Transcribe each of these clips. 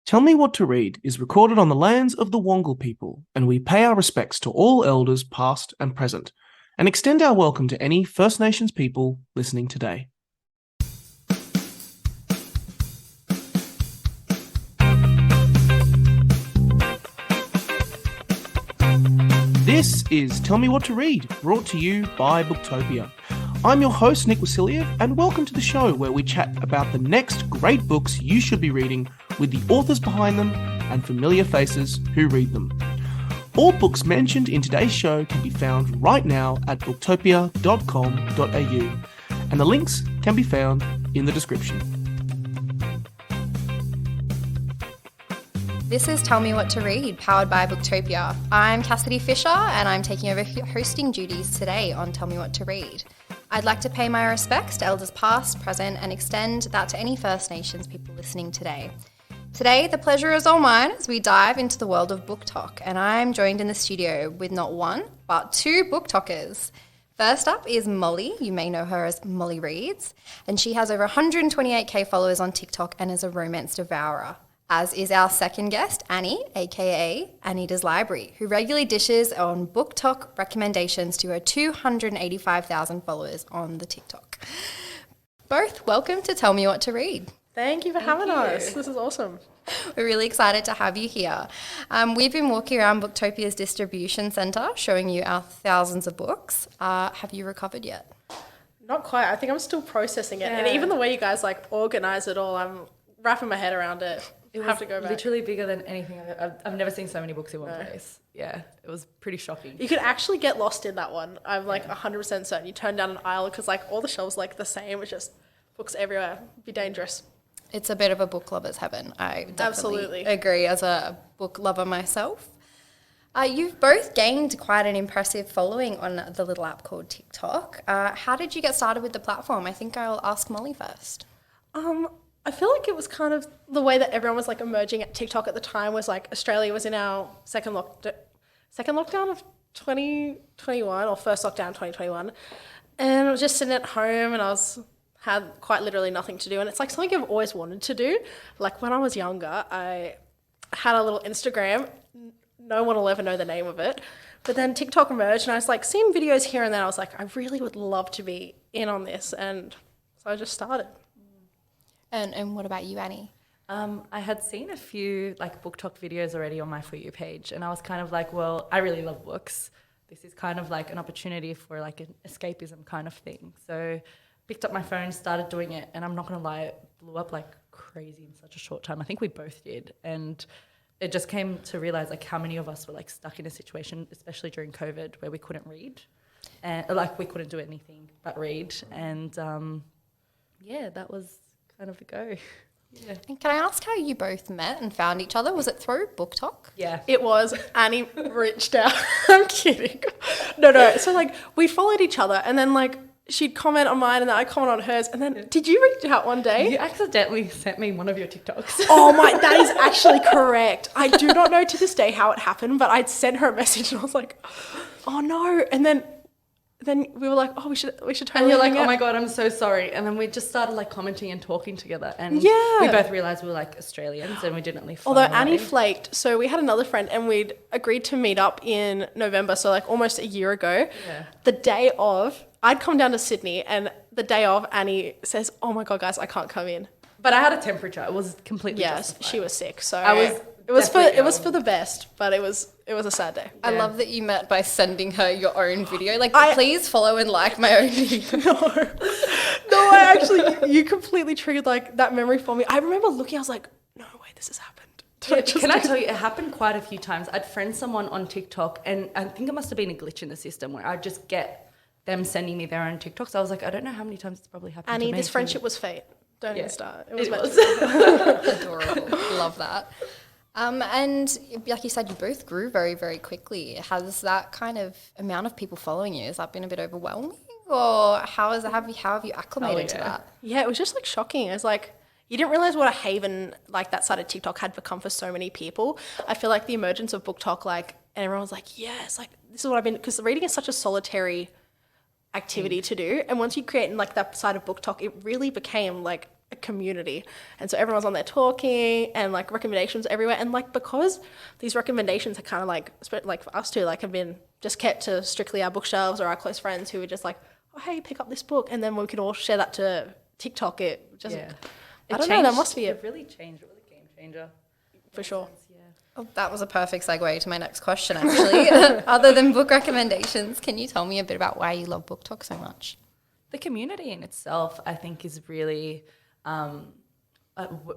Tell Me What to Read is recorded on the lands of the Wongal people, and we pay our respects to all elders past and present, and extend our welcome to any First Nations people listening today. This is Tell Me What to Read, brought to you by Booktopia. I'm your host, Nick Wasiliev, and welcome to the show where we chat about the next great books you should be reading with the authors behind them and familiar faces who read them. All books mentioned in today's show can be found right now at booktopia.com.au, and the links can be found in the description. This is Tell Me What to Read, powered by Booktopia. I'm Kassidy Fisher, and I'm taking over hosting duties today on Tell Me What to Read. I'd like to pay my respects to elders past, present, and extend that to any First Nations people listening today. Today, the pleasure is all mine as we dive into the world of book talk, and I'm joined in the studio with not one, but two book talkers. First up is Molly. You may know her as MollyReadz, and she has over 128k followers on TikTok and is a romance devourer. As is our second guest, Annie, aka AnitasLibrary, who regularly dishes on book talk recommendations to her 285,000 followers on the TikTok. Both welcome to Tell Me What to Read. Thank you for having us. This is awesome. We're really excited to have you here. We've been walking around Booktopia's distribution centre, showing you our thousands of books. Have you recovered yet? Not quite. I think I'm still processing it. Yeah. And even the way you guys organise it all, I'm wrapping my head around it. It was literally bigger than anything I've never seen so many books in one place. Yeah, it was pretty shocking. You could actually get lost in that one. I'm 100% certain. You turn down an aisle because all the shelves the same. It's just books everywhere. It'd be dangerous. It's a bit of a book lover's heaven. I definitely Absolutely agree as a book lover myself. You've both gained quite an impressive following on the little app called TikTok. How did you get started with the platform? I think I'll ask Molly first. I feel like it was kind of the way that everyone was emerging at TikTok at the time was Australia was in our second lockdown of 2021 or first lockdown 2021, and I was just sitting at home and had quite literally nothing to do, and it's something I've always wanted to do. When I was younger, I had a little Instagram. No one will ever know the name of it, but then TikTok emerged, and I was seeing videos here and then. I was I really would love to be in on this, and so I just started. And what about you, Annie? I had seen a few book talk videos already on my For You page, and I was kind of well, I really love books. This is kind of an opportunity for an escapism kind of thing. So picked up my phone, started doing it, and I'm not going to lie, it blew up crazy in such a short time. I think we both did. And it just came to realise how many of us were stuck in a situation, especially during COVID, where we couldn't read. And we couldn't do anything but read. And that was kind of the go. Yeah. And can I ask how you both met and found each other? Was it through Book Talk? Yeah. It was. Annie reached out. I'm kidding. No. So we followed each other, and then she'd comment on mine and then I'd comment on hers. And then did you reach out one day? You accidentally sent me one of your TikToks. Oh my, that is actually correct. I do not know to this day how it happened, but I'd sent her a message and I was oh no. And then we were oh, we should totally. And you're oh my God, I'm so sorry. And then we just started commenting and talking together. And yeah, we both realised we were Australians and we didn't live far Although away. Annie flaked. So we had another friend and we'd agreed to meet up in November. So almost a year ago. Yeah. The day of, I'd come down to Sydney, and the day of, Annie says, "Oh my God, guys, I can't come in." But I had a temperature. It was completely justified. She was sick. So it was for the best, but it was a sad day. I love that you met by sending her your own video. Please follow and like my own video. No, I actually, you completely triggered that memory for me. I remember looking, I was no way, this has happened. Can I tell you, it happened quite a few times. I'd friend someone on TikTok, and I think it must have been a glitch in the system where I'd just get them sending me their own TikToks. I was I don't know how many times it's probably happened to me. Annie, this friendship was fate. Don't even start. It was. Adorable. Love that. And like you said, you both grew very, very quickly. Has that kind of amount of people following you, has that been a bit overwhelming? Or how have you acclimated to that? Yeah, it was just shocking. It was you didn't realise what a haven that side of TikTok had become for so many people. I feel the emergence of book talk, and everyone was yes, this is what I've been, because reading is such a solitary activity to do. And once you create that side of book talk, it really became a community, and so everyone's on there talking and like recommendations everywhere, and like because these recommendations are kind of like for us too, like have been just kept to strictly our bookshelves or our close friends who are just like, oh hey, pick up this book, and then we can all share that to TikTok. It just I don't know, that must be it really changed. It was a game changer for sure. Oh, that was a perfect segue to my next question, actually. Other than book recommendations, can you tell me a bit about why you love Book Talk so much? The community in itself, I think, is really,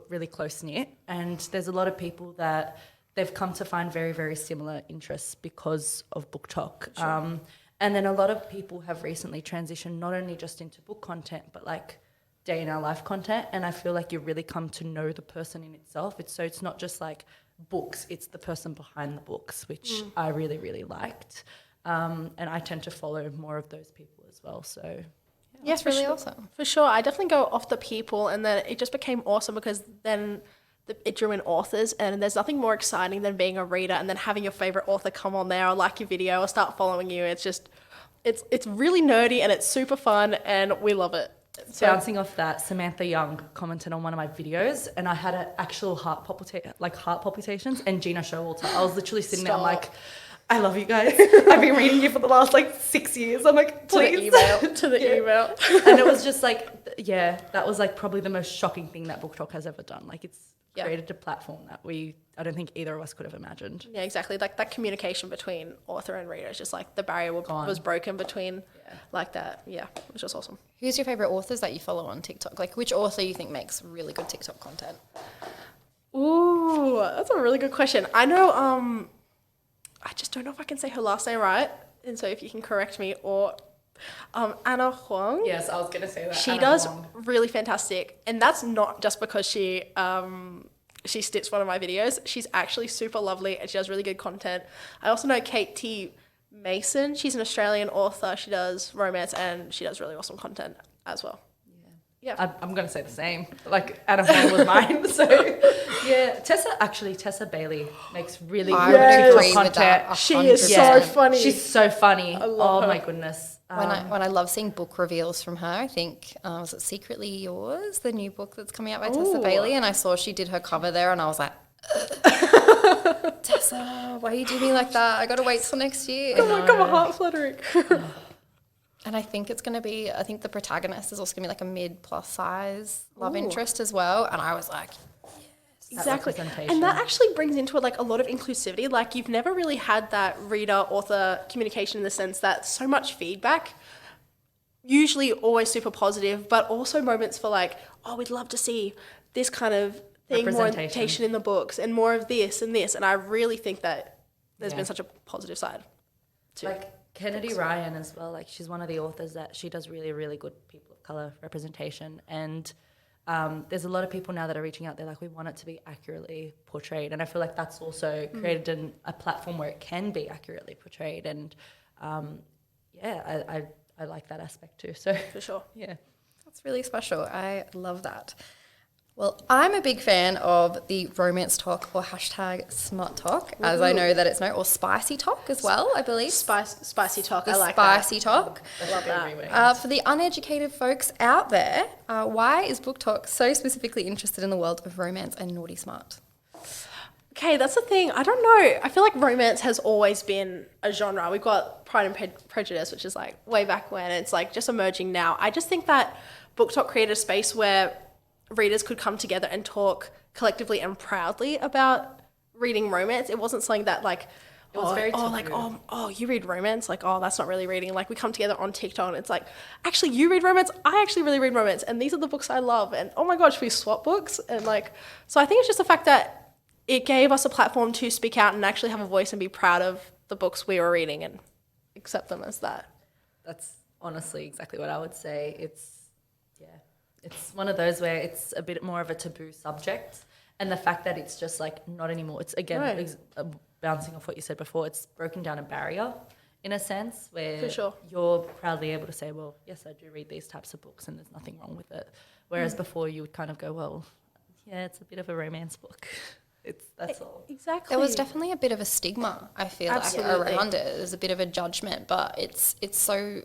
really close-knit, and there's a lot of people that they've come to find very, very similar interests because of Book Talk. Sure. And then a lot of people have recently transitioned not only just into book content, but like day in our life content, and I feel like you really come to know the person in itself. It's not just like books, it's the person behind the books, which I really, really liked. And I tend to follow more of those people as well, so... Yeah, that's really awesome. For sure. I definitely go off the people, and then it just became awesome because then it drew in authors, and there's nothing more exciting than being a reader and then having your favorite author come on there or like your video or start following you. It's just, it's really nerdy and it's super fun and we love it. So, bouncing off that, Samantha Young commented on one of my videos and I had an actual heart palpitations, and Gina Showalter. I was literally sitting there, I'm like, I love you guys. I've been reading you for the last 6 years. I'm like, please. To the email. And it was just that was probably the most shocking thing that Book Talk has ever done. It's created a platform that I don't think either of us could have imagined. Yeah, exactly. Like that communication between author and reader is just the barrier was broken between that. Yeah, it was just awesome. Who's your favorite authors that you follow on TikTok? Which author you think makes really good TikTok content? Ooh, that's a really good question. I know, I just don't know if I can say her last name right, and so if you can correct me, or Anna Huang. Yes, I was going to say that. She does really fantastic, and that's not just because she stitched one of my videos. She's actually super lovely, and she does really good content. I also know Kate T. Mason. She's an Australian author. She does romance, and she does really awesome content as well. Yeah, I'm going to say the same. Anna Huang was mine. So, yeah. Tessa Bailey makes really good TikTok content. She is so funny. She's so funny. I love her. My goodness. When I love seeing book reveals from her, I think, was it Secretly Yours, the new book that's coming out by Tessa Bailey? And I saw she did her cover there and I was like, Tessa, why are you doing me like that? I got to wait till next year. Come on, heart fluttering. And I think the protagonist is also going to be a mid-plus size love interest as well. And I was like, yes. Exactly. And that actually brings into it a lot of inclusivity. You've never really had that reader-author communication in the sense that so much feedback, usually always super positive, but also moments for we'd love to see this kind of thing, more representation in the books and more of this and this. And I really think that there's been such a positive side to Kennedy Ryan as well. She's one of the authors that she does really, really good people of colour representation. And there's a lot of people now that are reaching out. They're we want it to be accurately portrayed. And I feel that's also created a platform where it can be accurately portrayed. And I like that aspect too. So for sure. Yeah. That's really special. I love that. Well, I'm a big fan of the romance talk or hashtag smut talk, as I know that it's known, or spicy talk as well, I believe. Spicy talk, I like spicy that. talk. I love that. For the uneducated folks out there, why is Book Talk so specifically interested in the world of romance and naughty smart? Okay, that's the thing. I don't know. I feel like romance has always been a genre. We've got Pride and Prejudice, which is way back when. It's just emerging now. I just think that Book Talk created a space where readers could come together and talk collectively and proudly about reading romance. It wasn't something that it was very taboo. You read romance? That's not really reading. We come together on TikTok and it's actually you read romance? I actually really read romance and these are the books I love, and oh my gosh, we swap books. And so I think it's just the fact that it gave us a platform to speak out and actually have a voice and be proud of the books we were reading and accept them as that. That's honestly exactly what I would say. It's one of those where it's a bit more of a taboo subject, and the fact that it's just not anymore. It's again bouncing off what you said before. It's broken down a barrier in a sense where for sure. You're proudly able to say, well, yes, I do read these types of books and there's nothing wrong with it. Whereas before you would kind of go, well, yeah, it's a bit of a romance book. That's all. Exactly. There was definitely a bit of a stigma, I feel around it. There's a bit of a judgment, but it's so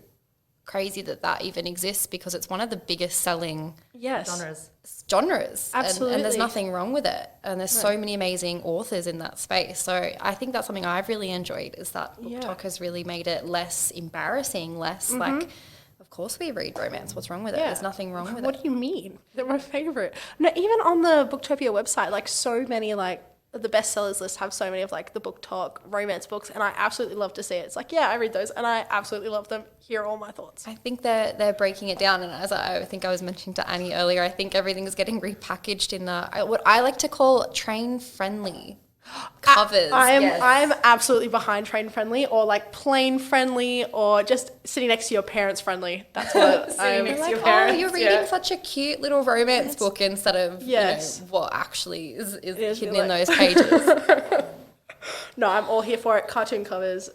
crazy that even exists because it's one of the biggest selling genres. genres. Absolutely. And there's nothing wrong with it. And there's so many amazing authors in that space. So I think that's something I've really enjoyed, is that BookTok has really made it less embarrassing, less like, of course we read romance. What's wrong with it? There's nothing wrong with What it. do you mean? They're my favorite. No, even on the Booktopia website, like so many like the bestsellers list have so many of like the BookTok romance books, and I absolutely love to see it. It's like, yeah, I read those and I absolutely love them. Here are all my thoughts. I think they're breaking it down, and as I think I was mentioning to Annie earlier, I think everything is getting repackaged in what I like to call train friendly covers. I'm absolutely behind train friendly, or like plain friendly, or just sitting next to your parents friendly. That's what I'm next to like. your Oh, parents, you're reading such a cute little romance book instead of Yes. what actually is hidden like- in those pages. No, I'm all here for it. Cartoon covers,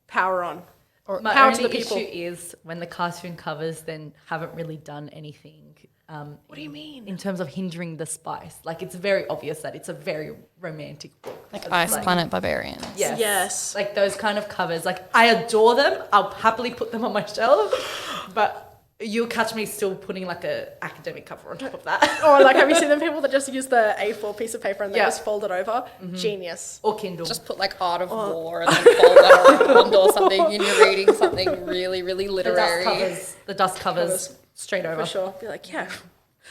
power on. Or My power to only the people. issue is when the cartoon covers then haven't really done anything. What do you mean? In terms of hindering the spice, like it's very obvious that it's a very romantic book. Like Ice Planet Barbarians. Yes. Like those kind of covers, like I adore them. I'll happily put them on my shelf, but you'll catch me still putting like a academic cover on top of that. Or like, have you seen them people that just use the A4 piece of paper and they Yeah. just fold it over? Genius. Or Kindle. Just put like Art of War and then fold that around or something, and you're reading something really, really literary. the dust covers straight over. For sure. Be like, yeah.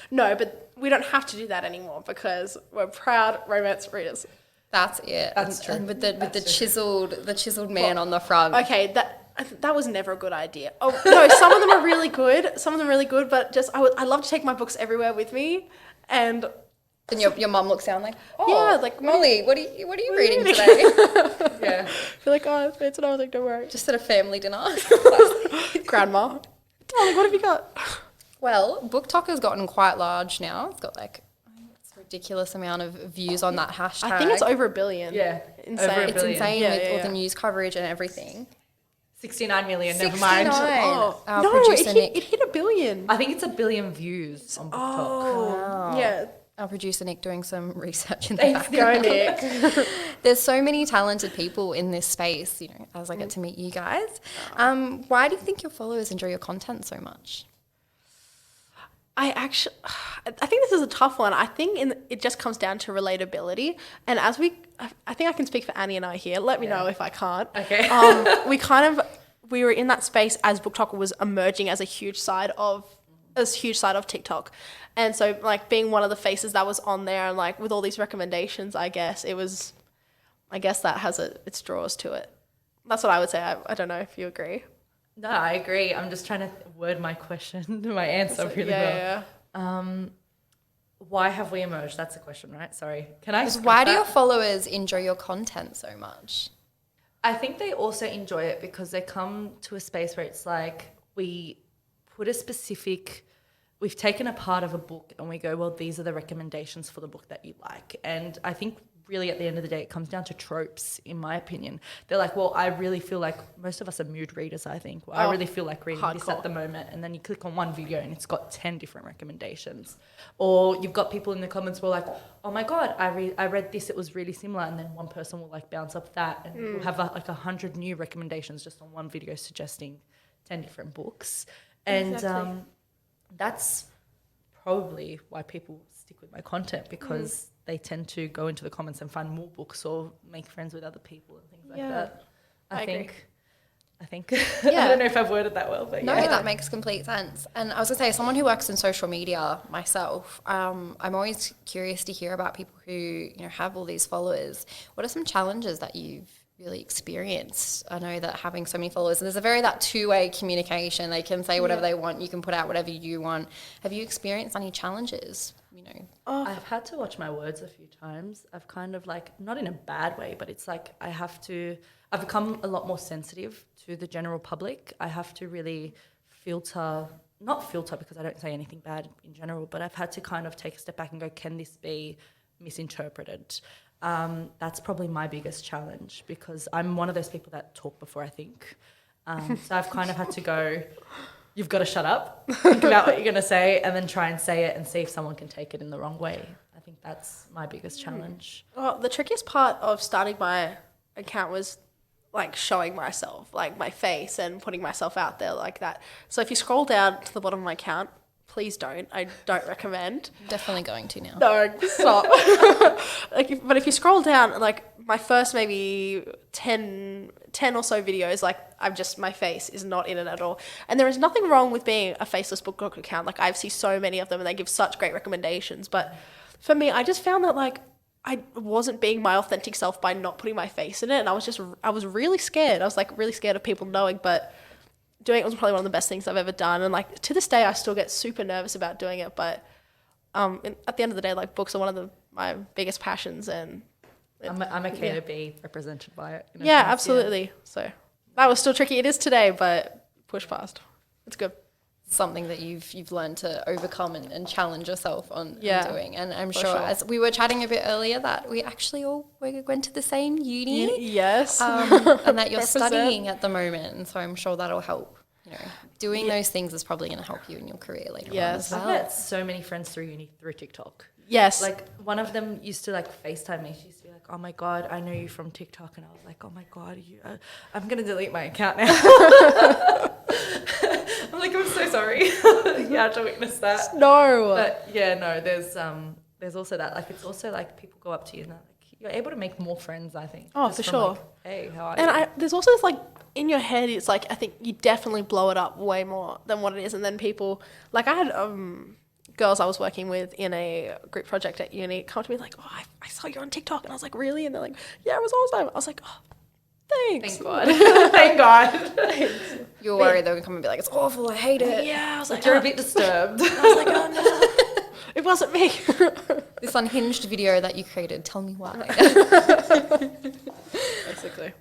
No, but we don't have to do that anymore because we're proud romance readers. That's it. That's true. And with the chiseled man on the front. Okay, that was never a good idea. Oh no, some of them are really good. Some of them are really good, but just I love to take my books everywhere with me, and And your mum looks down like, oh, Yeah, like, Molly, what are you reading today? Yeah. feel like, oh, it's another thing. Don't worry. Just at a family dinner. Grandma, darling, what have you got? Well, BookTok has gotten quite large now. It's got like a ridiculous amount of views on that hashtag. I think it's over 1 billion. Yeah. Insane. Over a It's billion. insane Yeah, with yeah, all yeah. the news coverage and everything. 69 million, never mind. 69. Oh Our no, producer it hit 1 billion. I think it's 1 billion views on BookTok. Oh, yeah. Our producer Nick doing some research in the Thanks, background. go Nick. There's so many talented people in this space, you know, as I get to meet you guys. Why do you think your followers enjoy your content so much? I think this is a tough one. I think it just comes down to relatability. And I think I can speak for Annie and I here. Let me know if I can't. Okay. We were in that space as BookTok was emerging as a huge side of TikTok. And so like being one of the faces that was on there and like with all these recommendations, I guess that has its draws to it. That's what I would say. I don't know if you agree. No, I agree. I'm just trying to word my question, my answer really well. Yeah. Why have we emerged? That's the question, right? Sorry. Can I? Why do your followers enjoy your content so much? I think they also enjoy it because they come to a space where it's like we've taken a part of a book and we go, well, these are the recommendations for the book that you like. And I think really at the end of the day, it comes down to tropes, in my opinion. They're like, well, I really feel like most of us are mood readers, I think. Well, I really feel like reading this hardcore. at the moment. And then you click on one video and it's got 10 different recommendations. Or you've got people in the comments who are like, oh my God, I read this, it was really similar. And then one person will like bounce up that and we'll have like 100 new recommendations just on one video suggesting 10 different books. And Exactly. that's probably why people stick with my content because they tend to go into the comments and find more books or make friends with other people and things like that. I think. I don't know if I've worded that well, but No, yeah. that makes complete sense. And I was going to say, as someone who works in social media myself, I'm always curious to hear about people who have all these followers. What are some challenges that you've really experienced? I know that having so many followers, and there's a very that two-way communication. They can say whatever they want. You can put out whatever you want. Have you experienced any challenges? I've had to watch my words a few times. I've kind of like, not in a bad way, but it's like I've become a lot more sensitive to the general public. I have to really not filter because I don't say anything bad in general, but I've had to kind of take a step back and go, can this be misinterpreted? That's probably my biggest challenge because I'm one of those people that talk before I think. So I've kind of had to go, you've got to shut up, think about what you're going to say, and then try and say it and see if someone can take it in the wrong way. I think that's my biggest challenge. Well, the trickiest part of starting my account was like showing myself, like my face and putting myself out there like that. So if you scroll down to the bottom of my account, please don't. I don't recommend. Definitely going to now. No, stop. But if you scroll down, like my first maybe 10 or so videos, like my face is not in it at all. And there is nothing wrong with being a faceless BookTok account. Like I see so many of them and they give such great recommendations. But for me, I just found that like I wasn't being my authentic self by not putting my face in it. And I was really scared. I was like really scared of people knowing, but doing it was probably one of the best things I've ever done. And like to this day, I still get super nervous about doing it. But at the end of the day, like books are one of my biggest passions, and I'm okay to be represented by it. Yeah, absolutely. Yeah. So that was still tricky. It is today, but push past. It's good. Something that you've learned to overcome and challenge yourself on doing. And I'm sure, as we were chatting a bit earlier, that we actually all went to the same uni. Yes. And that you're studying at the moment. And so I'm sure that'll help. You know, doing those things is probably going to help you in your career later on as well. I've met so many friends through uni through TikTok. Yes. Like one of them used to like FaceTime me. She used to be like, "Oh my God, I know you from TikTok." And I was like, "Oh my God, I'm going to delete my account now." I'm like, "I'm so sorry." You had to witness that. No. But yeah, no, there's also that. Like it's also like people go up to you and they're like, you're able to make more friends, I think. Oh, for sure. Like, hey, how are you? And there's also this like in your head, it's like I think you definitely blow it up way more than what it is. And then people, like I had girls I was working with in a group project at uni come to me like, "Oh, I saw you on TikTok." And I was like, "Really?" And they're like, "Yeah, it was awesome." I was like, "Oh, thanks." Thank God. Thank God. You're worried they're going to come and be like, "It's awful, I hate it." Yeah, I was like, you're a bit disturbed. I was like, "Oh no, it wasn't me." This unhinged video that you created, tell me why. Basically.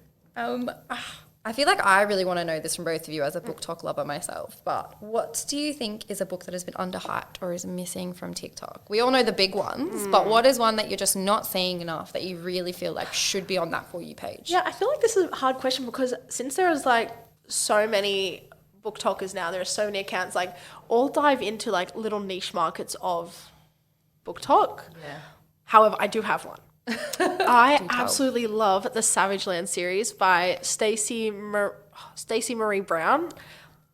I feel like I really want to know this from both of you as a BookTok lover myself, but what do you think is a book that has been underhyped or is missing from TikTok? We all know the big ones, but what is one that you're just not seeing enough that you really feel like should be on that For You page? Yeah, I feel like this is a hard question because since there is like so many BookTokers now, there are so many accounts, like all dive into like little niche markets of BookTok. Yeah. However, I do have one. I absolutely love the Savage Land series by Stacey Marie Brown.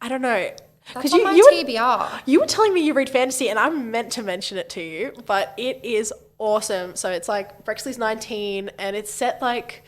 I don't know. That's on my TBR. You were telling me you read fantasy and I meant to mention it to you, but it is awesome. So it's like Brexley's 19 and it's set like...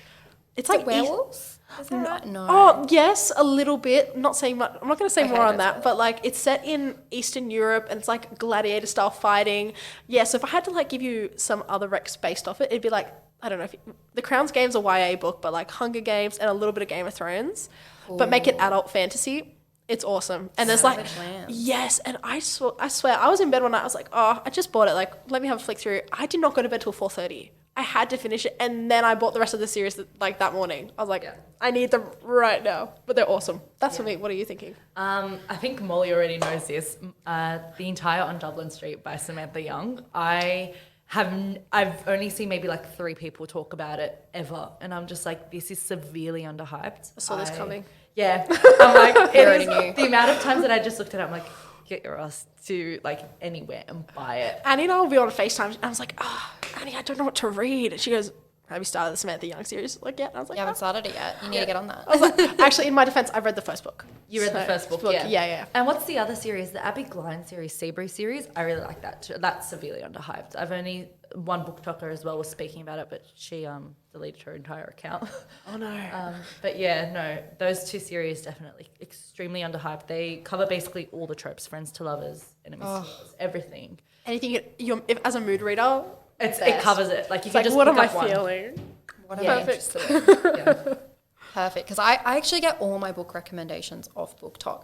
It's like werewolves? Is that right? No. Oh, yes, a little bit. Not saying much. I'm not going to say Okay, more on that's that, but like it's set in Eastern Europe and it's like gladiator style fighting. Yeah, so if I had to like give you some other recs based off it, it'd be like, I don't know, The Crown's Game's a YA book, but like Hunger Games and a little bit of Game of Thrones, but make it adult fantasy. It's awesome. And there's like, yes, and I swear, I was in bed one night, I was like, oh, I just bought it, like, let me have a flick through. I did not go to bed till 4:30. I had to finish it, and then I bought the rest of the series like that morning. I was like, I need them right now. But they're awesome. That's for me. What are you thinking? I think Molly already knows this. The entire On Dublin Street by Samantha Young. I've only seen maybe like 3 people talk about it ever, and I'm just like, this is severely underhyped. I saw this coming. Yeah, I'm like, it is the amount of times that I just looked at it, I'm like, get your ass to like anywhere and buy it. Annie and I will be on FaceTime, and I was like, Annie, I don't know what to read. And she goes, have you started the Samantha Young series? Like, yeah. And I was like, you haven't started it yet. You need to get on that. I was like, actually, in my defense, I've read the first book. You read the first book, yeah. Yeah. And what's the other series? The Abby Gline series, Seabury series. I really like that too. That's severely underhyped. I've only one BookToker as well was speaking about it, but she deleted her entire account. Oh no. But yeah, no, those 2 series definitely extremely underhyped. They cover basically all the tropes: friends to lovers, enemies to lovers, everything. Anything if as a mood reader, it covers it. Like you can like, just what pick am I up one. feeling? What am I interested in? Yeah. Perfect. Because I actually get all my book recommendations off BookTok.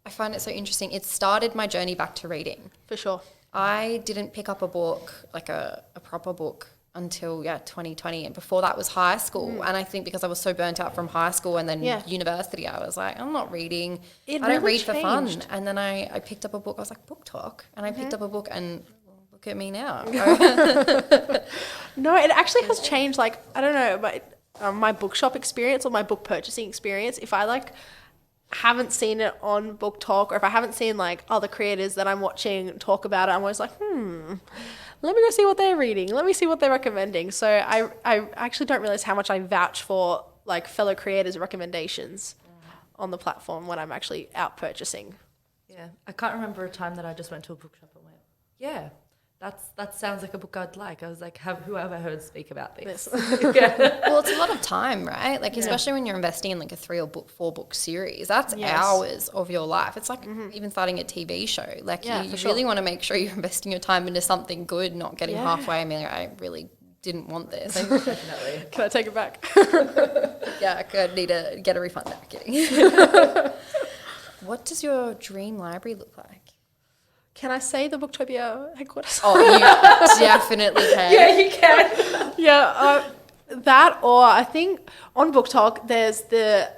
I find it so interesting. It started my journey back to reading. For sure. I didn't pick up a book, like a proper book, until 2020, and before that was high school. And I think because I was so burnt out from high school and then university, I was like, I'm not reading. I don't read for fun. And then I picked up a book. I was like, BookTok, and I picked up a book, and look at me now. No, it actually has changed. Like, I don't know, but my bookshop experience or my book purchasing experience, if I like haven't seen it on BookTok, or if I haven't seen like other creators that I'm watching talk about it, I'm always like, let me go see what they're reading. Let me see what they're recommending. So I actually don't realize how much I vouch for like fellow creators' recommendations on the platform when I'm actually out purchasing. Yeah, I can't remember a time that I just went to a bookshop and went, yeah, that sounds like a book I'd like. I was like, who have I heard speak about this? Yeah. Well, it's a lot of time, right? Like, especially when you're investing in like a 3 or 4 book series, that's hours of your life. It's like even starting a TV show. Like, you really want to make sure you're investing your time into something good, not getting halfway. I mean, I really didn't want this. Definitely. Can I take it back? Yeah, I need to get a refund. No, kidding. What does your dream library look like? Can I say the Booktopia headquarters? Oh, you definitely can. Yeah, you can. Yeah, that, or I think on Book Talk there's the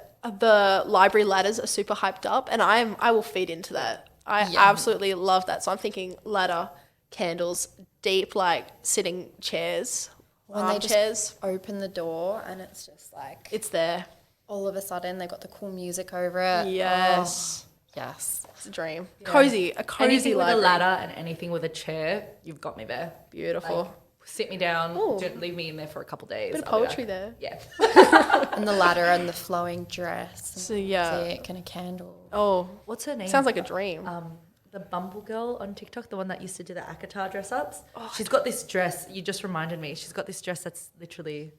library ladders are super hyped up, and I will feed into that. I absolutely love that. So I'm thinking ladder, candles, deep like sitting chairs, When they armchairs. just open the door and it's just like It's there. all of a sudden they've got the cool music over it. Yes, Yes. it's a dream. Yeah. Cozy, a cozy Anything with library. a ladder and anything with a chair, you've got me there. Beautiful. Like, sit me down, Ooh. don't leave me in there for a couple days. Bit of I'll be poetry back. there. Yeah. And the ladder and the flowing dress. And So yeah. music and a candle. Oh, What's her name? sounds like a dream. The Bumble girl on TikTok, the one that used to do the Akatar dress ups. She's got this dress. You just reminded me. She's got this dress that's literally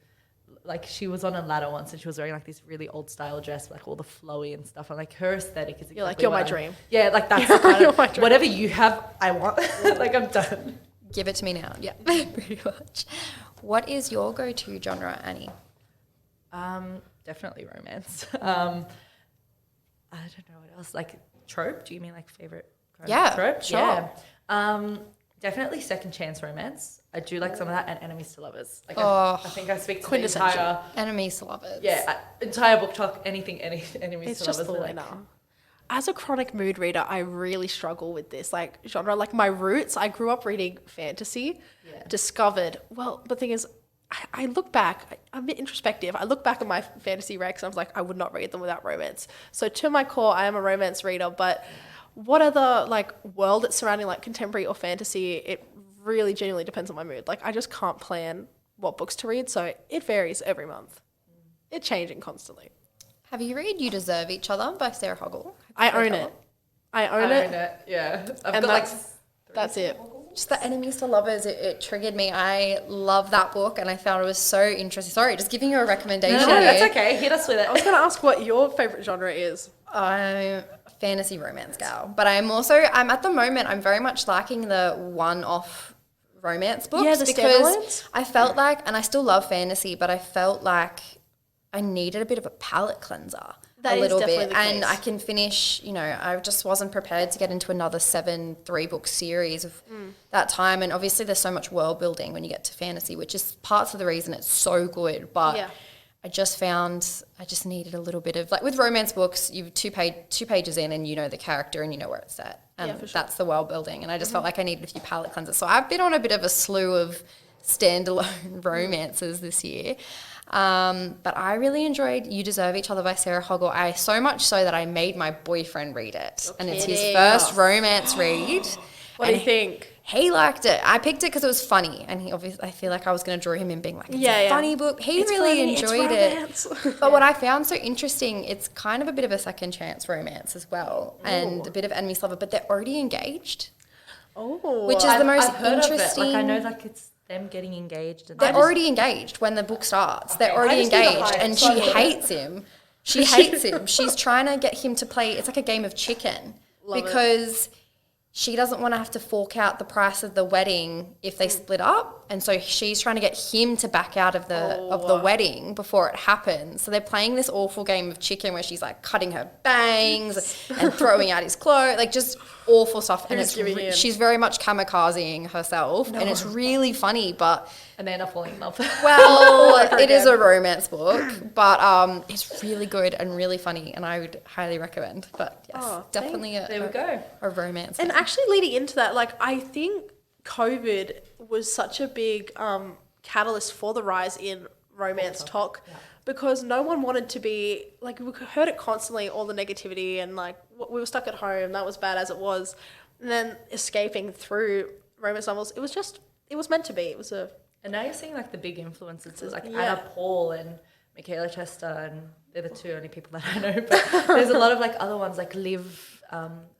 like she was on a ladder once and she was wearing like this really old style dress, like all the flowy and stuff. And like her aesthetic is exactly You're like, you're my what dream. Yeah, like that's the kind You're of my dream. whatever you have, I want. Like I'm done. Give it to me now. Yeah, pretty much. What is your go-to genre, Annie? Definitely romance. I don't know what else. Like trope? Do you mean like favorite? Yeah, trope. sure. Yeah. Definitely second chance romance. I do like some of that, and enemies to lovers. Like Oh, I think I speak to the quintessential. entire Enemies to lovers. entire book talk. Anything, enemies It's to just lovers. the are winner. like, As a chronic mood reader, I really struggle with this like genre. Like my roots, I grew up reading fantasy, discovered. Well, the thing is, I look back, I'm a bit introspective. I look back at my fantasy recs and I was like, I would not read them without romance. So to my core, I am a romance reader, but what other like world that's surrounding like contemporary or fantasy, it really genuinely depends on my mood. Like I just can't plan what books to read. So it varies every month. It's changing constantly. Have you read You Deserve Each Other by Sarah Hoggle? I own it. I own it. Yeah. I've And got like that's it. Just the Enemies to Lovers, it triggered me. I love that book and I found it was so interesting. Sorry, just giving you a recommendation. no, here. that's okay. Hit us with I was it. going to ask what your favorite genre is. I'm a fantasy romance gal, but I'm at the moment, I'm very much liking the one-off romance books Yeah, the because standalones. I felt like, and I still love fantasy, but I felt like I needed a bit of a palate cleanser. That a is little definitely bit, the and case. I can finish. I just wasn't prepared to get into another 7 3-book series of that time. And obviously, there's so much world building when you get to fantasy, which is parts of the reason it's so good. But Yeah. I just found I just needed a little bit of like with romance books, you two pages in, and you know the character and you know where it's set, and Yeah, for sure. that's the world building. And I just felt like I needed a few palate cleansers. So I've been on a bit of a slew of standalone romances this year. But I really enjoyed You Deserve Each Other by Sarah Hoggle. So much so that I made my boyfriend read it. And it's his kidding. first romance read. What do you think? He liked it. I picked it because it was funny. And he obviously, I feel like I was going to draw him in being like, it's a funny book. He It's really funny, it's enjoyed it. romance. But what I found so interesting, it's kind of a bit of a second chance romance as well. And a bit of enemies lover, but they're already engaged. Oh, Which is the most I've heard interesting. Of it. Like I know like it's them getting engaged. And They're already engaged when the book starts. They're already I just need the engaged, hype, and so she I love it. hates him. She hates him. She's trying to get him to play. It's like a game of chicken because she doesn't want to have to fork out the price of the wedding if they split up, and so she's trying to get him to back out of the wedding before it happens. So they're playing this awful game of chicken where she's like cutting her bangs and throwing out his clothes, like just awful stuff. And Who's giving in? she's very much kamikazing herself, and it's really funny, but. and they end up falling in love. Well, it is a romance book, but it's really good and really funny, and I would highly recommend. But yes, definitely there we go. a romance. And actually leading into that, like I think COVID was such a big catalyst for the rise in romance talk because no one wanted to be, like we heard it constantly, all the negativity and like we were stuck at home, that was bad as it was. And then escaping through romance novels, it was meant to be. It was a... And now you're seeing like the big influences like Yeah. Anna Paul and Michaela Chester, and they're the two only people that I know. But there's a lot of like other ones like Liv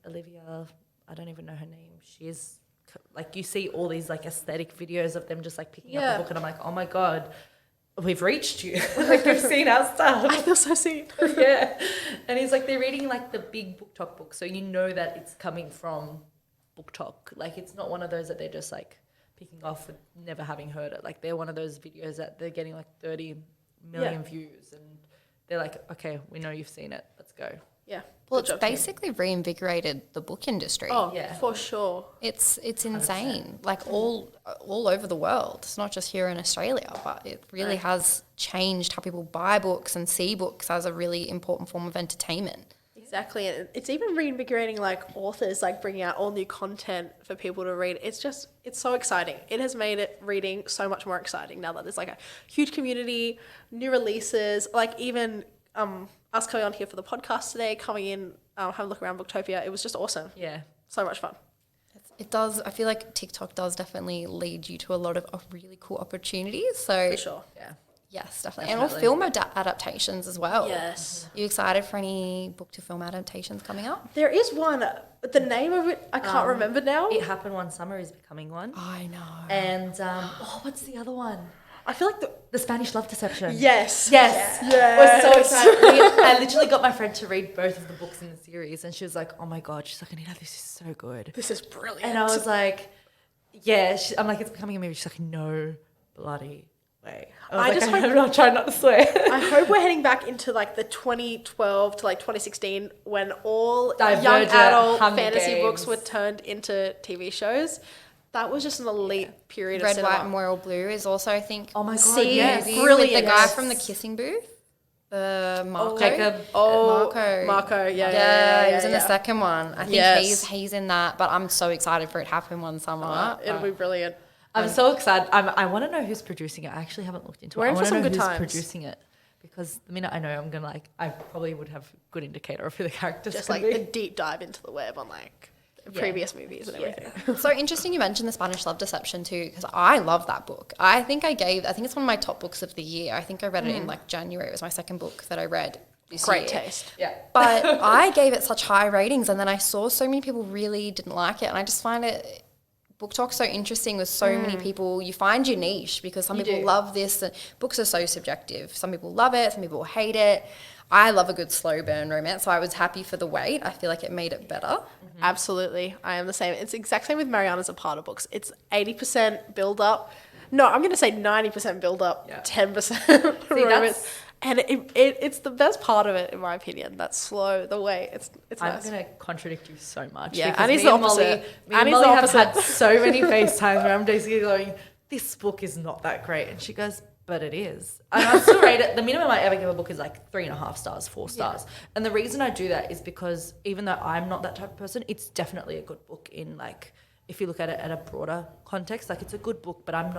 Olivia, I don't even know her name. She's like, you see all these like aesthetic videos of them just like picking up a book, and I'm like, oh my God, we've reached you. Like, we've seen our stuff. I feel so seen. Yeah. And he's like, they're reading like the big Book Talk book, so you know that it's coming from Book Talk. Like, it's not one of those that they're just like picking off with never having heard it. Like, they're one of those videos that they're getting like 30 million views, and they're like, okay, we know you've seen it, let's go. Yeah. Well, it's basically reinvigorated the book industry. Oh, yeah, for sure. It's insane. 100%. Like all over the world. It's not just here in Australia, but it really has changed how people buy books and see books as a really important form of entertainment. Exactly. And it's even reinvigorating like authors, like bringing out all new content for people to read. It's so exciting. It has made reading so much more exciting now that there's like a huge community, new releases, like even us coming on here for the podcast today, coming in, have a look around Booktopia. It was just awesome. Yeah. So much fun. It does. I feel like TikTok does definitely lead you to a lot of really cool opportunities. So For sure. Yeah. Yes, definitely. And all film adaptations as well. Yes. You excited for any book to film adaptations coming up? There is one. The name of it, I can't remember now. It Happened One Summer is becoming one. I know. And what's the other one? I feel like The Spanish Love Deception. Yes. Yes. Yes. We're so excited. I literally got my friend to read both of the books in the series, and she was like, oh my God. She's like, Anita, this is so good. This is brilliant. And I was like, yeah. I'm like, it's becoming a movie. She's like, no bloody way. I'm not trying not to swear. I hope we're heading back into like the 2012 to like 2016 when all young Divergent, adult Hunger fantasy Games. books were turned into TV shows. That was just an elite period Red, of cinema. White, and Royal Blue is also, I think, Oh my God, C yes. movie Brilliant. with the guy Yes. from the Kissing Booth, the Marco. Jacob. Marco, yeah, he was in the second one. I think Yes. he's in that, but I'm so excited for it to happen one summer. It'll be brilliant. I'm so excited. I want to know who's producing it. I actually haven't looked into We're it. in I for want to some know good who's times. producing it, because the minute I know, I'm gonna I probably would have a good indicator of who the characters Just gonna like be. a deep dive into the web on like previous movies and everything. So interesting you mentioned the Spanish Love Deception too, because I love that book. I think it's one of my top books of the year. I think I read it in like January. It was my second book that I read this Great year. taste. Yeah. But I gave it such high ratings, and then I saw so many people really didn't like it, and I just find it Book Talk so interesting with so many people. You find your niche because some people love this. And books are so subjective. Some people love it, some people hate it. I love a good slow burn romance, so I was happy for the wait. I feel like it made it better. Absolutely. I am the same. It's the exact same with Mariana Zapata books. It's 80% build up. No, I'm going to say 90% build up, 10% romance. And it's the best part of it, in my opinion. That slow, the way it's I'm nice. going to contradict you so much. Yeah, because Annie's me the and Molly- opposite. Me and Annie's Molly the have opposite. had so many FaceTimes where I'm basically going, this book is not that great. And she goes, but it is. And I still rate it. The minimum I ever give a book is like 3.5 stars, 4 stars. And the reason I do that is because even though I'm not that type of person, it's definitely a good book in like, if you look at it at a broader context, like it's a good book, but I'm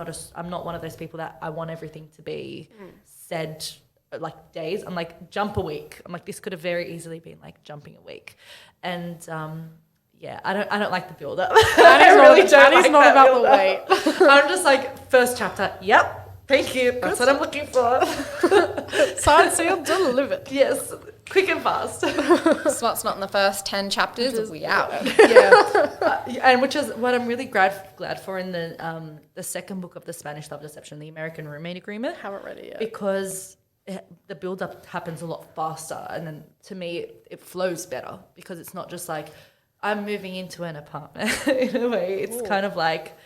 not one of those people that I want everything to be said like days. I'm like, jump a week. I'm like, this could have very easily been like jumping a week. And yeah, I don't like the build up. I really don't. Annie's like not that about the build-up. wait. I'm just like, first chapter, yep, thank you. That's what I'm looking for. Signed, sealed, delivered. Yes, quick and fast. Smut's not in the first 10 chapters. We out. Yeah, and which is what I'm really glad for in the second book of the Spanish Love Deception, the American Roommate Agreement. Haven't read it yet. Because the build up happens a lot faster, and then to me it flows better because it's not just like I'm moving into an apartment in a way. It's kind of like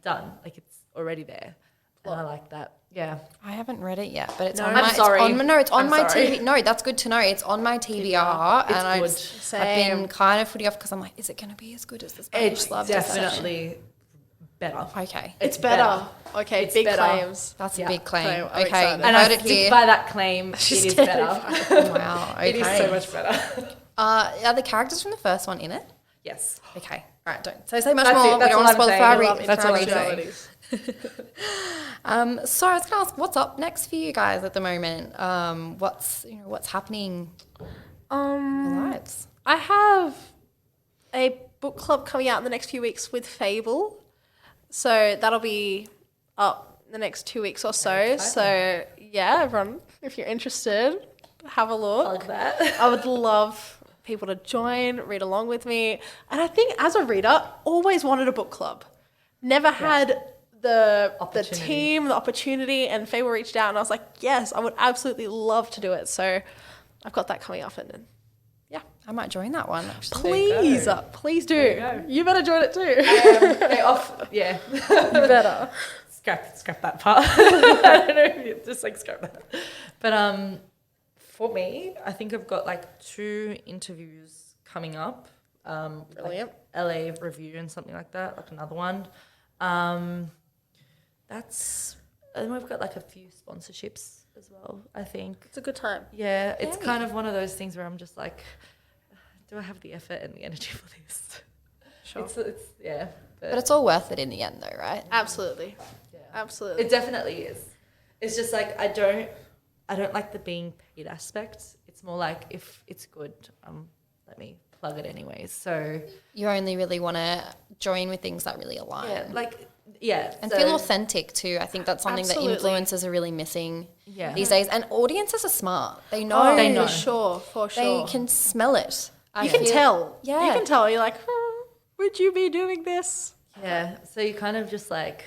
done, like it's already there. And I like that. Yeah. I haven't read it yet, but it's No, on I'm my sorry. it's on I'm my sorry. TV. No, that's good to know. It's on my TBR, and I've Same. been kind of putting off because I'm like, is it going to be as good as the Spanish It's Love Deception? definitely better. Okay, It's better. Okay, It's big better. claims. that's Yeah. a big claim. So I'm Okay, excited. you And heard I it stick here. by that claim. It is better. Wow. Okay. It is so much better. Are the characters from the first one in it? Yes. Okay. All right. Don't say much That's more. it. We don't want to That's all spoil I'm for our saying. read. That's all I'm readers. saying. So I was going to ask, what's up next for you guys at the moment? What's happening in your lives? I have a book club coming out in the next few weeks with Fable. So that'll be up the next 2 weeks or so. So yeah, everyone, if you're interested, have a look. Plug that. I would love people to join, read along with me. And I think as a reader, always wanted a book club. Never had the team, the opportunity, and Fable reached out and I was like, yes, I would absolutely love to do it. So I've got that coming up and yeah. I might join that one. Please do. You better join it too. Yeah. You better. Scrap that part. I don't know if you just like scrap that. But for me, I think I've got like 2 interviews coming up. Brilliant. Like LA review and something like that, like another one. And we've got like a few sponsorships as well, I think. It's a good time. Yeah, it's kind of one of those things where I'm just like, do I have the effort and the energy for this? Sure. It's yeah. But it's all worth it in the end though, right? Absolutely. Yeah. Absolutely. It definitely is. It's just like I don't like the being paid aspect. It's more like if it's good, let me plug it anyways. So You only really want to join with things that really align. And feel authentic too. I think that's something that influencers are really missing these days. And audiences are smart. They know. They know. For sure. They can smell it. You can tell. Yeah. You can tell. You're like, would you be doing this? Yeah. So you kind of just like,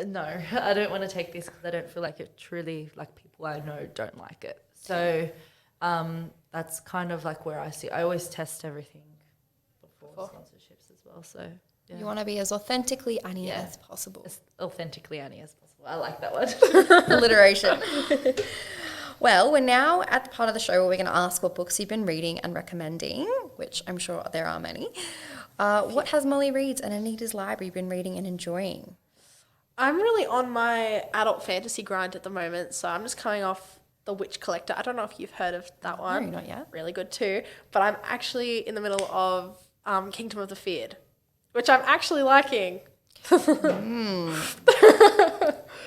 no, I don't want to take this because I don't feel like it truly, like people I know don't like it. So that's kind of like where I always test everything before sponsorships as well. So yeah. You want to be as authentically Annie as possible. As authentically Annie as possible. I like that one. Alliteration. Well, we're now at the part of the show where we're going to ask what books you've been reading and recommending, which I'm sure there are many. What has Molly Reads and Anita's Library been reading and enjoying? I'm really on my adult fantasy grind at the moment, so I'm just coming off The Witch Collector. I don't know if you've heard of that one. No, not yet. Really good too. But I'm actually in the middle of Kingdom of the Feared, which I'm actually liking. Is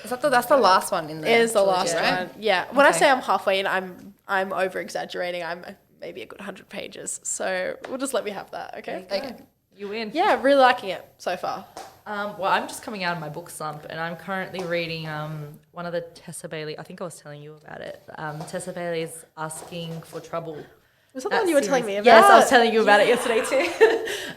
that's the last one in there? Is the last one. Yeah. When I Okay. say I'm halfway in, I'm over exaggerating. I'm maybe a good 100 pages. So we'll just let me have that, okay? Okay. You win. Yeah, really liking it so far. Well, I'm just coming out of my book slump and I'm currently reading one of the Tessa Bailey, I think I was telling you about it. Tessa Bailey's Asking for Trouble. Was that the one you were telling me about? Yes, I was telling you about it yesterday too.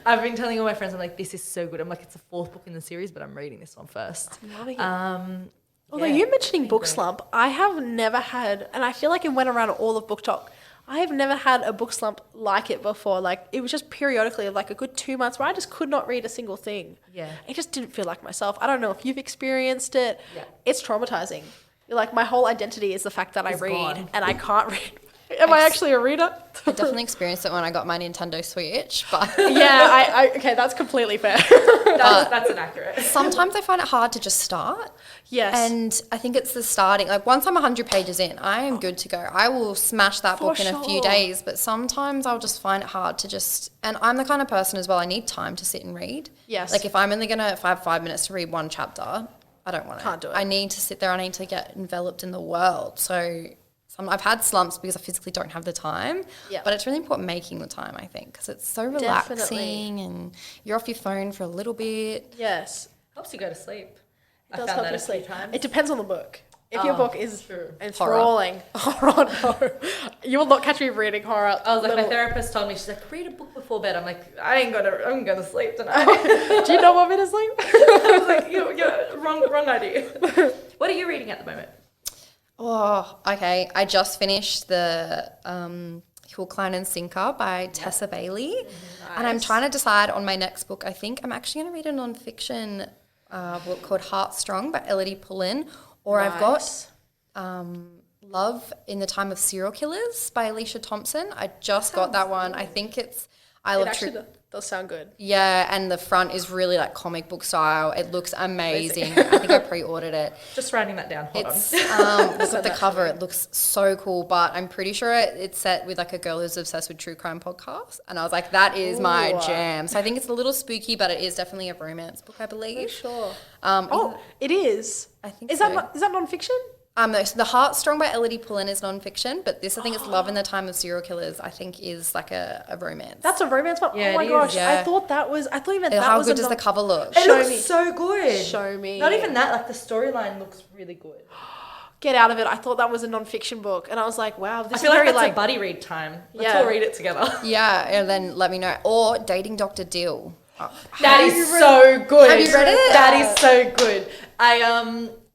I've been telling all my friends, I'm like, this is so good. I'm like, it's the 4th book in the series, but I'm reading this one first. I'm loving it. Although you're mentioning book slump, I have never had, and I feel like it went around all of Book Talk, I have never had a book slump like it before. Like, it was just periodically, like a good 2 months where I just could not read a single thing. Yeah. It just didn't feel like myself. I don't know if you've experienced it. Yeah. It's traumatizing. Like, my whole identity is the fact that I read gone. and I can't read. Am I actually a reader? I definitely experienced it when I got my Nintendo Switch, but Yeah, okay, that's completely fair. That's inaccurate. sometimes I find it hard to just start. Yes. And I think it's the starting. Like once I'm 100 pages in, I am good to go. I will smash that book in a few sure. days, but sometimes I'll just find it hard to just, and I'm the kind of person as well, I need time to sit and read. Yes. Like if I'm only going to, if I have 5 minutes to read one chapter, I don't want to. Can't do it. I need to sit there. I need to get enveloped in the world. So I've had slumps because I physically don't have the time, but it's really important making the time, I think, because it's so relaxing. Definitely. And you're off your phone for a little bit. Yes. Helps you go to sleep. It does help you sleep. It depends on the book. If your book is enthralling, horror, no. You will not catch me reading horror. I was like, my therapist told me, she's like, read a book before bed. I'm like, I'm going to sleep tonight. Do you not want me to sleep? I was like, you're wrong idea. What are you reading at the moment? Oh, okay. I just finished the Hook, Line and Sinker by Tessa Bailey. And I'm trying to decide on my next book. I think I'm actually going to read a non-fiction book called Heartstrong by Elodie Pullen. Or I've got Love in the Time of Serial Killers by Alicia Thompson. I just got that one. I think it's... It actually does sound good. Yeah, and the front is really like comic book style. It looks amazing. I think I pre-ordered it. Just writing that down. Hold on. Look at the cover. It looks so cool, but I'm pretty sure it's set with like a girl who's obsessed with true crime podcasts. And I was like, that is my jam. So I think it's a little spooky, but it is definitely a romance book, I believe. For sure. It is. I think is so. Is that non-fiction? No, so the Heartstrong by Elodie Pullen is non-fiction, but this I think is Love in the Time of Serial Killers. I think is like a romance. That's a romance one. Yeah, oh my it is, gosh, yeah. I thought you meant that How was good does the cover look? It Show looks me. so good. Show me. Not even that, like the storyline looks really good. get out of it. I thought that was a non-fiction book. And I was like, wow, this I feel is like very that's a buddy read time. Let's Yeah. all read it together. Yeah, and then let me know. Or Dating Dr. Dill. That is so good. Have you read it? That is so good.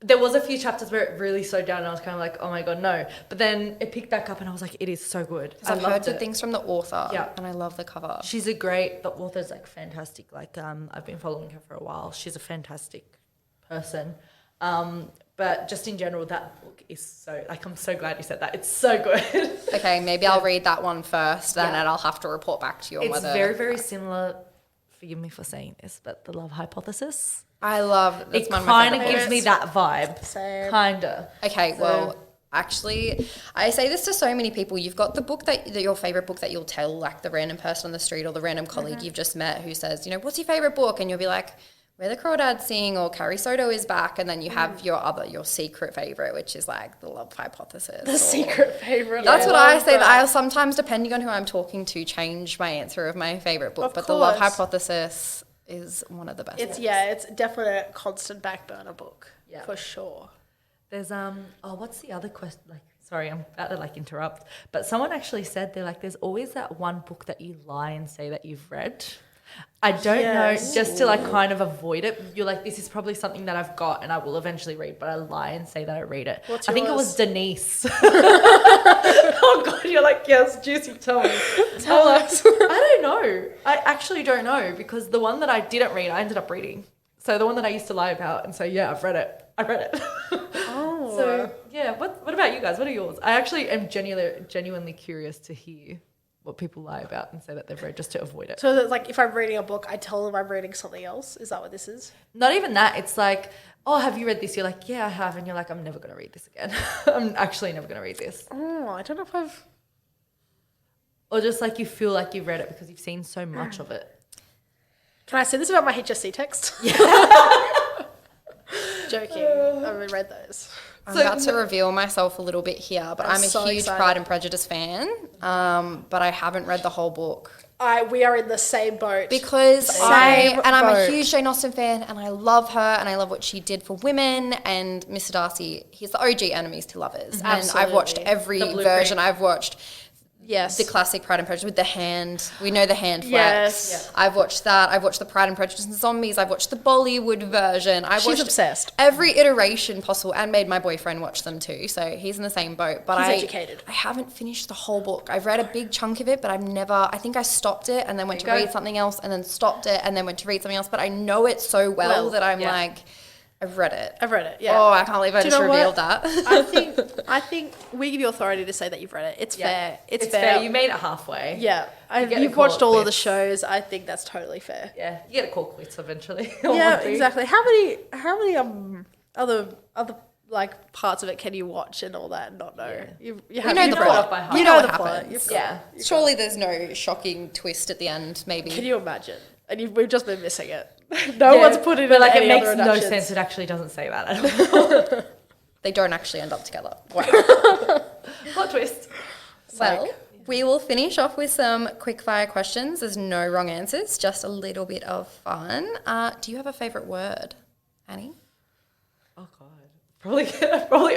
There was a few chapters where it really slowed down and I was kind of like, oh my God, no. But then it picked back up and I was like, it is so good. I I've heard loved good it. things from the author. Yeah. And I love the cover. The author's like fantastic. Like, I've been following her for a while. She's a fantastic person. But just in general, that book is so, like, I'm so glad you said that. It's so good. Okay, maybe I'll read that one first then Yeah. and I'll have to report back to you on It's whether... very, very similar, forgive me for saying this, but The Love Hypothesis. I love... That's It one of my kind of favourite gives books. me that vibe. Same. Kinda. Okay, well, actually, I say this to so many people. You've got the book that your favorite book that you'll tell, like the random person on the street or the random colleague you've just met who says, you know, what's your favorite book? And you'll be like, Where the Crawdads Sing or Carrie Soto is Back. And then you have your secret favorite, which is like The Love Hypothesis. The secret favorite. That's what I say. That that. I sometimes, depending on who I'm talking to, change my answer of my favorite book. Of But The Love course. Hypothesis is one of the best. It's books. it's definitely a constant back burner book. Yeah. For sure. There's what's the other question? Like, sorry, I'm about to like interrupt, but someone actually said they're like, there's always that one book that you lie and say that you've read. I don't know, Yes. just to like kind of avoid it. You're like, this is probably something that I've got and I will eventually read, but I lie and say that I read it. What's I think it was yours? Denise. Oh God, you're like, yes, juicy, tell me. Tell us. I don't know. I actually don't know because the one that I didn't read, I ended up reading. So the one that I used to lie about and say, yeah, I've read it. I read it. Oh. So yeah, what about you guys? What are yours? I actually am genuinely curious to hear what people lie about and say that they've read just to avoid it. So that, like, if I'm reading a book, I tell them I'm reading something else. Is that what this is? Not even that. It's like, oh, have you read this? You're like, yeah, I have. And you're like, I'm never going to read this again. I'm actually never going to read this. Oh, I don't know if I've... Or just like you feel like you've read it because you've seen so much of it. Can I say this about my HSC text? Yeah. Joking. I've read those. I'm about to reveal myself a little bit here, but I'm a so huge excited. Pride and Prejudice fan, but I haven't read the whole book. We are in the same boat. Because Same I'm a boat. huge Jane Austen fan and I love her and I love what she did for women and Mr. Darcy, he's the OG enemies to lovers. And I've watched Absolutely. every The blueprint. version. I've watched Yes. the classic Pride and Prejudice with the hand. We know the hand Yes. flex. I've watched that. I've watched the Pride and Prejudice and Zombies. I've watched the Bollywood version. I've She's watched obsessed. every iteration possible and made my boyfriend watch them too. So he's in the same boat. But He's educated. I haven't finished the whole book. I've read a big chunk of it, but I think I stopped it and then went to There you go. read something else and then stopped it and then went to read something else. But I know it so well that I'm yeah. like, I've read it. I've read it, yeah. Oh, I can't believe I Do you just know what? revealed that. I think we give you authority to say that you've read it. It's fair. It's fair. fair. You made it halfway. Yeah. get to You've call watched it all of the quits. shows. I think that's totally fair. Yeah. You get to call quits eventually. Yeah, exactly. How many other like parts of it can you watch and all that and not know? Yeah. You You have know you've the read plot. it. by heart. You You know know what the plot. happens. You've- Yeah. Surely there's no shocking twist at the end, maybe. Can you imagine? And we've just been missing it. No one's put it but in like any it makes other no adaptions. sense. It actually doesn't say that at all. They don't actually end up together. Wow. Plot twist. Well, we will finish off with some quickfire questions. There's no wrong answers, just a little bit of fun. Do you have a favourite word, Annie? Oh God. Probably.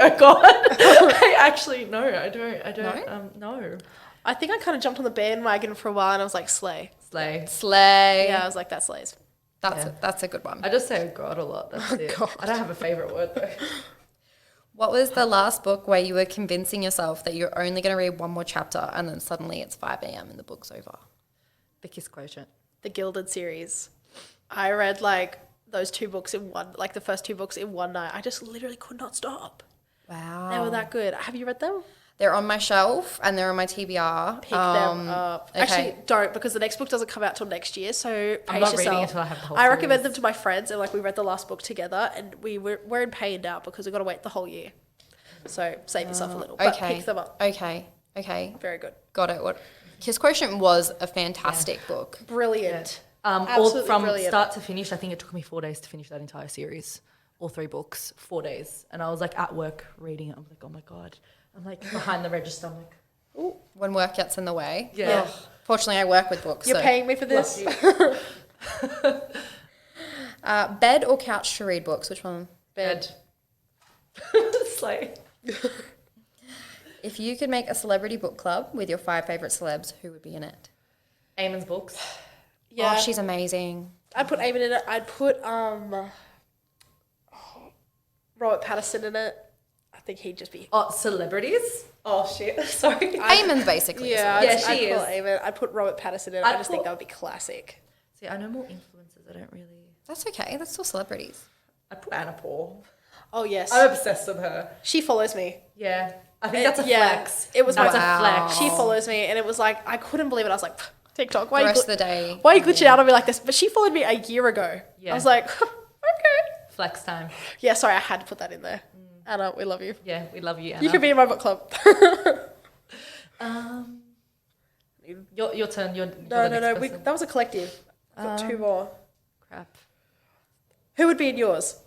Oh God. I actually no. I don't. No. I think I kind of jumped on the bandwagon for a while and I was like, slay. Slay. Slay. Yeah, I was like, that slays. That's a good one. I just say God a lot. That's it. God. I don't have a favorite word though. What was the last book where you were convincing yourself that you're only going to read one more chapter and then suddenly it's 5 a.m. and the book's over? The Kiss Quotient. The Gilded series. I read like those two books in one, like the first two books in one night. I just literally could not stop. Wow. They were that good. Have you read them? They're on my shelf and they're on my TBR. Pick them up. okay. Actually, don't, because the next book doesn't come out till next year. So I'm pace not reading yourself. until I have the whole I recommend series. them to my friends, and like we read the last book together, and we're in pain now because we've got to wait the whole year. So save yourself a little. But Okay. pick them up. Okay. Very good. Got it. What? Kiss Quotient was a fantastic book. Brilliant. All Absolutely from brilliant. start to finish. I think it took me 4 days to finish that entire series, all 3 books, 4 days, and I was like at work reading it. I'm like, oh my God. I'm like behind the register. I'm like, Ooh, When work gets in the way. yeah. Fortunately, I work with books. you're so. paying me for this. Bed or couch to read books? Which one? Bed. Slay. If you could make a celebrity book club with your 5 favourite celebs, who would be in it? Eamon's books. Yeah. Oh, she's amazing. I'd put Eamon in it. I'd put Robert Pattinson in it. I think he'd just be... Oh, celebrities? Oh, shit. Sorry. Eamon's basically. Yeah, a celeb. Yeah, she I'd is. put Eamon. I'd put Robert Pattinson in it. I just think that would be classic. See, I know more influencers. I don't really... That's okay. That's still celebrities. I'd put Anna Paul. Oh, yes. I'm obsessed with her. She follows me. Yeah. I think that's a Yeah, flex. it was That's Wow. a flex. She follows me, and it was like, I couldn't believe it. I was like, TikTok, The rest of the day. why are you glitching out on me like this? But she followed me a year ago. Yeah. I was like, okay. Flex time. Yeah, sorry, I had to put that in there. Anna, we love you. Yeah, we love you, Anna. You could be in my book club. Your turn. You're No, the next person. that was a collective. I've got 2 more. Crap. Who would be in yours?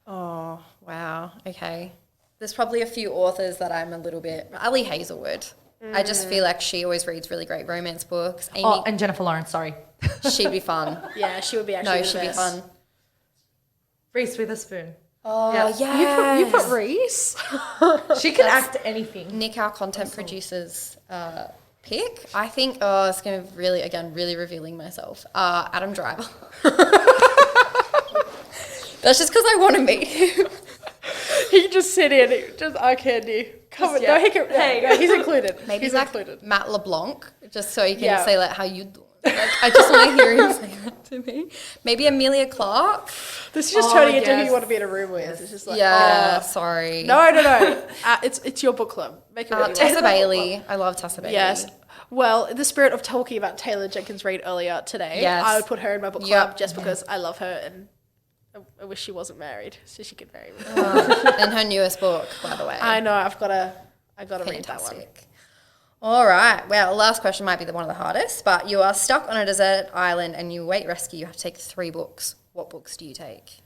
Oh, wow. Okay. There's probably a few authors that I'm a little bit... Ali Hazelwood. I just feel like she always reads really great romance books. Amy, Oh, and Jennifer Lawrence, sorry. she'd be fun. Yeah, she would be actually No, the she'd be best. fun. Reese Witherspoon. Oh, Yeah. You put Reese? She can act anything. Nick, our content producer's pick. I think, it's going to really, again, really revealing myself. Adam Driver. That's just because I want to meet him. He can just sit in, just eye candy. Come on, yeah. no, he can, Hey. no, he's included. Maybe he's like included. Matt LeBlanc, just so he can Yeah. say like, how you doing? Like, I just want to hear him say that to me. Maybe Amelia Clark. This is just Oh, turning into who yes. you want to be in a room with. It's just like, Yeah, sorry. No. It's your book club. Make it what you want. Tessa Bailey. I love Tessa Bailey. Yes. Well, in the spirit of talking about Taylor Jenkins Reid earlier today, Yes. I would put her in my book club Yep. just because I love her and I wish she wasn't married so she could marry me. And her newest book, by the way. I know. I gotta read that one. Fantastic. All right. Well, last question might be one of the hardest, but you are stuck on a desert island and you await rescue. You have to take 3 books. What books do you take?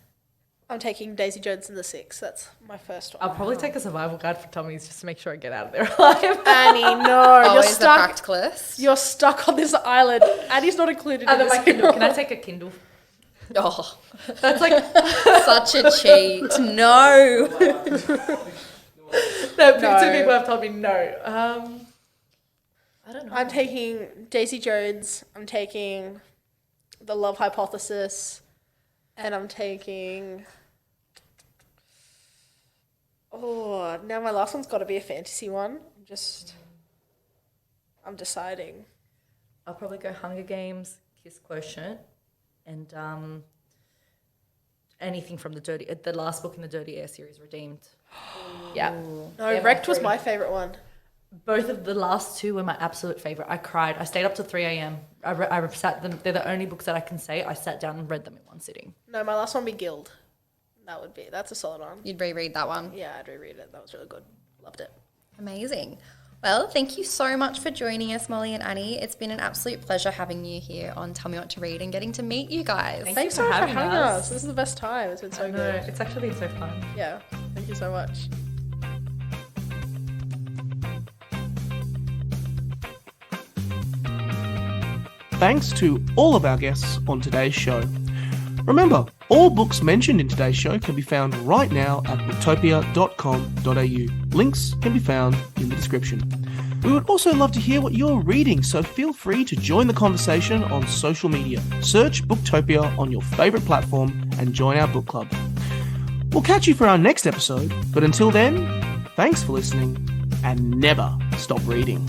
I'm taking Daisy Jones and the Six. That's my first one. I'll probably take a survival guide for Tommy's just to make sure I get out of there alive. Annie, no, you're Always the stuck. practicalist. You're stuck on this island. Annie's not included in And then this. my Kindle. Can I take a Kindle? Oh, That's like such a cheat. No. no. No. 2 people have told me no. I don't know. I'm taking Daisy Jones. I'm taking The Love Hypothesis, and I'm taking. Oh, now my last one's got to be a fantasy one. I'm deciding. I'll probably go Hunger Games, Kiss Quotient, and anything from the last book in the Dirty Air series, Redeemed. Yeah. No, Yeah, Wrecked was three. my favorite one. Both of the last 2 were my absolute favorite. I cried. I stayed up till 3 a.m. I sat them. They're the only books that I can say I sat down and read them in one sitting. No, my last one would be Guild. That's a solid one. You'd reread that one. Yeah, I'd reread it. That was really good. Loved it. Amazing. Well, thank you so much for joining us, Molly and Annie. It's been an absolute pleasure having you here on Tell Me What to Read and getting to meet you guys. Thanks you so for much for having having us. us. This is the best time. It's been so No, good. it's actually been so fun. Yeah. Thank you so much. Thanks to all of our guests on today's show. Remember, all books mentioned in today's show can be found right now at booktopia.com.au. Links can be found in the description. We would also love to hear what you're reading, so feel free to join the conversation on social media. Search Booktopia on your favourite platform and join our book club. We'll catch you for our next episode, but until then, thanks for listening and never stop reading.